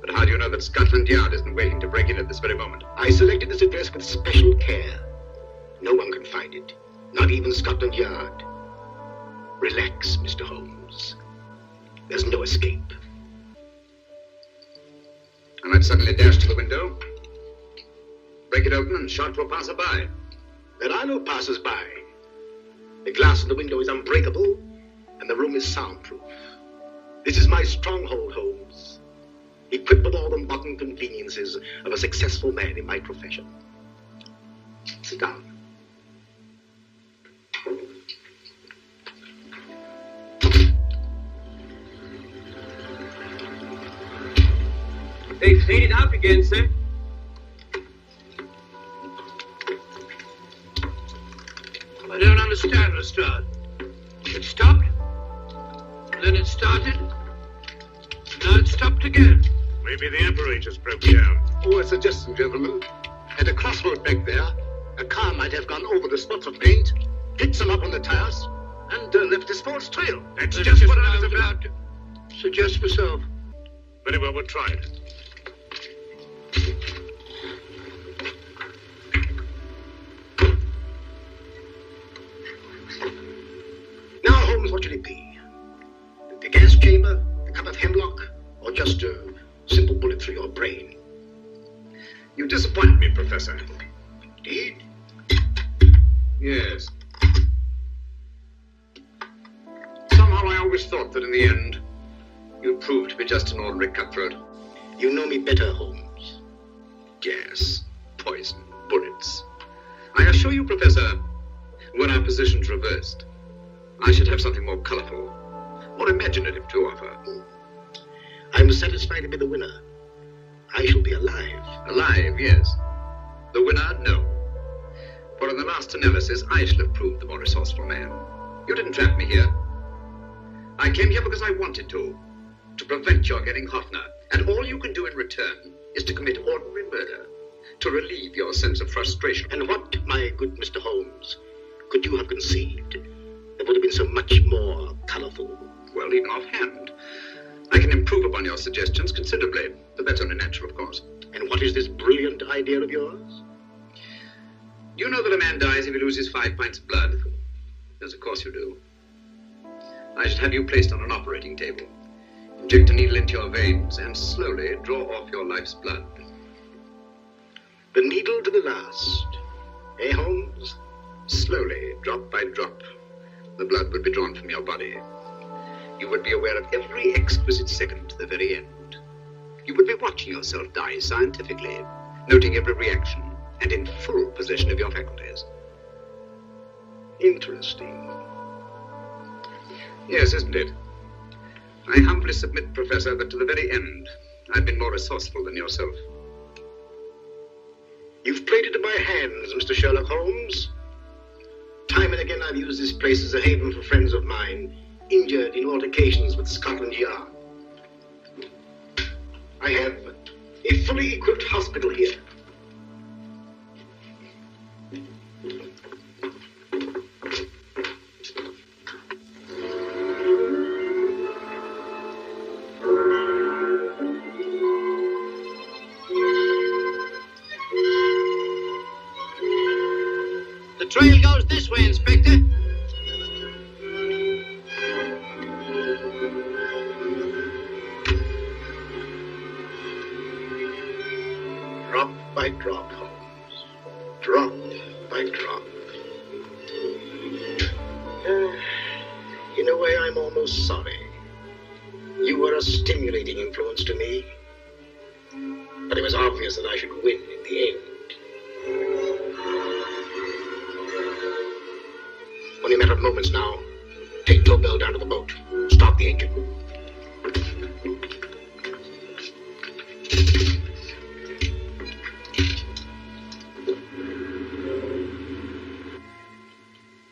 But how do you know that Scotland Yard isn't waiting to break in at this very moment? I selected this address with special care. No one can find it, not even Scotland Yard. Relax, Mr. Holmes. There's no escape. I might suddenly dash to the window, break it open, and shout to a passer-by. There are no passers-by. The glass in the window is unbreakable, and the room is soundproof. This is my stronghold, Holmes, equipped with all the modern conveniences of a successful man in my profession. Sit down. They've faded up again, sir. I don't understand, Lestrade. It stopped, then it started, now it stopped again. Maybe the apparatus broke down. Oh, a suggestion, gentlemen. At a crossroad back there, a car might have gone over the spots of paint, picked some up on the tires, and left his false trail. That's just what I was about to suggest myself. Very well, we'll try it. Now, Holmes, what should it be? The gas chamber, a cup of hemlock, or just a simple bullet through your brain? You disappoint me, Professor. Indeed? Yes. Somehow I always thought that in the end, you'd prove to be just an ordinary cutthroat. You know me better, Holmes. Gas, poison, bullets. I assure you, Professor, when our positions reversed, I should have something more colorful, more imaginative to offer. I'm satisfied to be the winner. I shall be alive. Alive, yes. The winner, no. For in the last analysis, I shall have proved the more resourceful man. You didn't trap me here. I came here because I wanted to prevent your getting Hoffner. And all you can do in return is to commit ordinary murder, to relieve your sense of frustration. And what, my good Mr. Holmes, could you have conceived that would have been so much more colorful? Well, even offhand, I can improve upon your suggestions considerably, but that's only natural, of course. And what is this brilliant idea of yours? You know that a man dies if he loses 5 pints of blood? Yes, of course you do. I should have you placed on an operating table, inject a needle into your veins, and slowly draw off your life's blood. The needle to the last. Eh, Holmes? Slowly, drop by drop, the blood would be drawn from your body. You would be aware of every exquisite second to the very end. You would be watching yourself die scientifically, noting every reaction, and in full possession of your faculties. Interesting. Yes, isn't it? I humbly submit, Professor, that to the very end, I've been more resourceful than yourself. You've played into my hands, Mr. Sherlock Holmes. Time and again I've used this place as a haven for friends of mine, injured in altercations with Scotland Yard. I have a fully equipped hospital here. trail goes this way, Inspector. Drop by drop, Holmes. Drop by drop. In a way, I'm almost sorry. You were a stimulating influence to me. But it was obvious that I should win in the end. Only a matter of moments now. Take Tobel down to the boat. Stop the engine.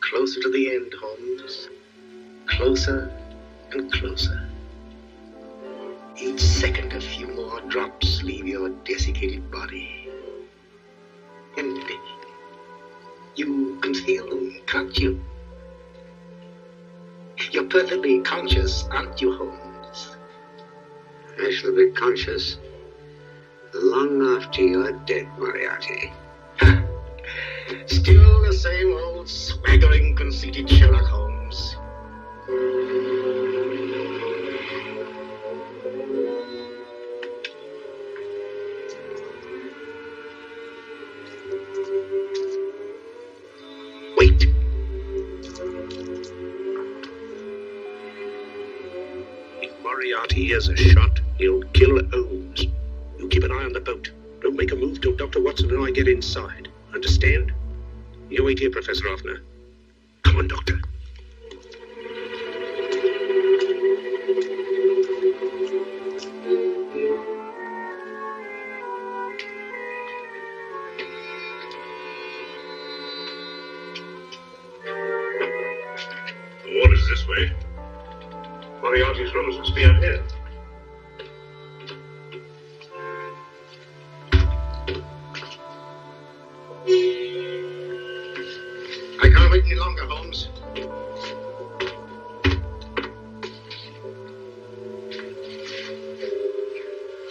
Closer to the end, Holmes. Closer and closer. Each second, a few more drops leave your desiccated body. Empty. You can feel them, can't you? You're perfectly conscious, aren't you, Holmes? I shall be conscious long after you're dead, Moriarty. Still the same old swaggering, conceited Sherlock Holmes. Wait. If Moriarty hears a shot, he'll kill Holmes. You keep an eye on the boat. Don't make a move till Dr. Watson and I get inside. Understand? You wait here, Professor Hoffner. Come on, Doctor. The water's this way. Moriarty's rooms must be up here. I can't wait any longer, Holmes.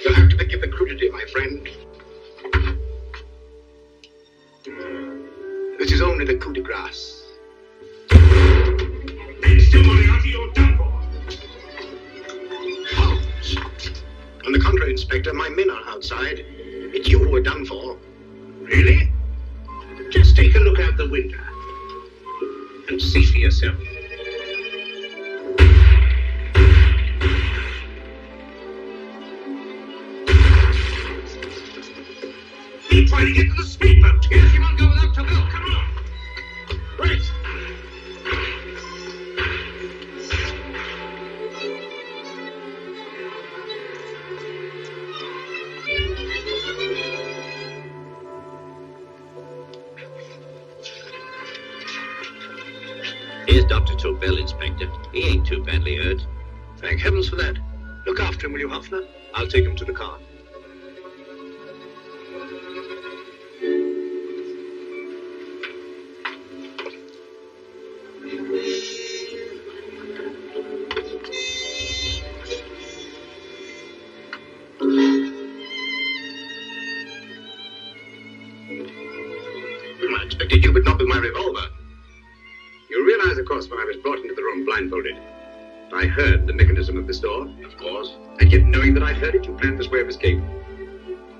You'll have to forgive the crudity, my friend. This is only the coup de grace. Mr. Moriarty, you're done for. Holmes. On the contrary, Inspector, my men are outside. It's you who are done for. Really? Just take a look out the window and see for yourself. Be trying to get to the speedboat. Yes, you won't go without Tobel. Come on. Right. Here's Dr. Tobel, Inspector. He ain't too badly hurt. Thank heavens for that. Look after him, will you, Hoffner? I'll take him to the car. I expected you, but not with my revolver. You realize, of course, when I was brought into the room blindfolded, I heard the mechanism of this door, of course, and yet knowing that I'd heard it, you planned this way of escape.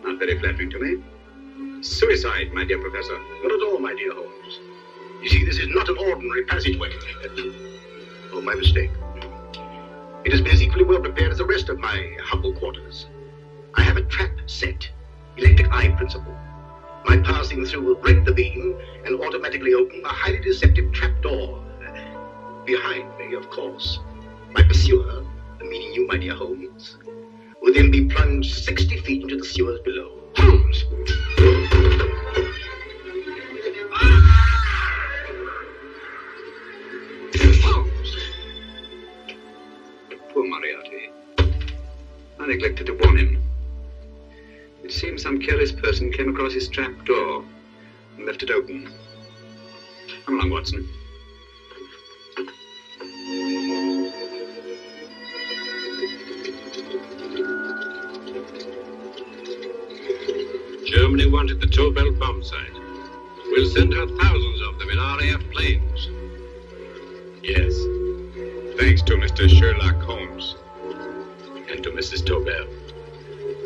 Not very flattering to me. Suicide, my dear Professor. Not at all, my dear Holmes. You see, this is not an ordinary passageway. Oh, my mistake. It has been as equally well prepared as the rest of my humble quarters. I have a trap set, electric eye principle. My passing through will break the beam and automatically open a highly deceptive trap door. Behind me, of course, my pursuer, meaning you, my dear Holmes, will then be plunged 60 feet into the sewers below. Holmes! Holmes! Poor Moriarty. I neglected to warn him. It seems some careless person came across his trap door and left it open. Come along, Watson. Germany wanted the Tobel bomb site. We'll send her thousands of them in RAF planes. Yes. Thanks to Mr. Sherlock Holmes. And to Mrs. Tobel.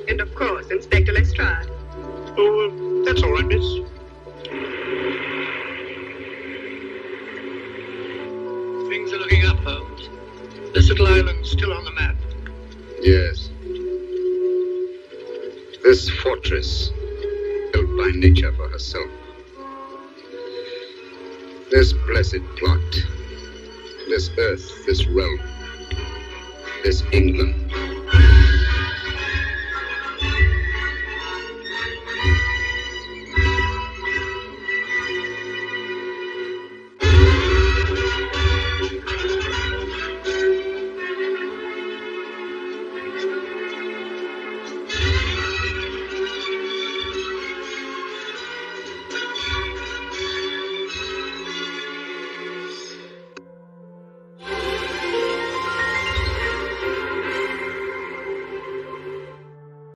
And of course, Inspector Lestrade. Oh, that's all right, miss. Things are looking up, Holmes. This little island's still on the map. Yes. This fortress, built by nature for herself. This blessed plot. This earth, this realm. This England.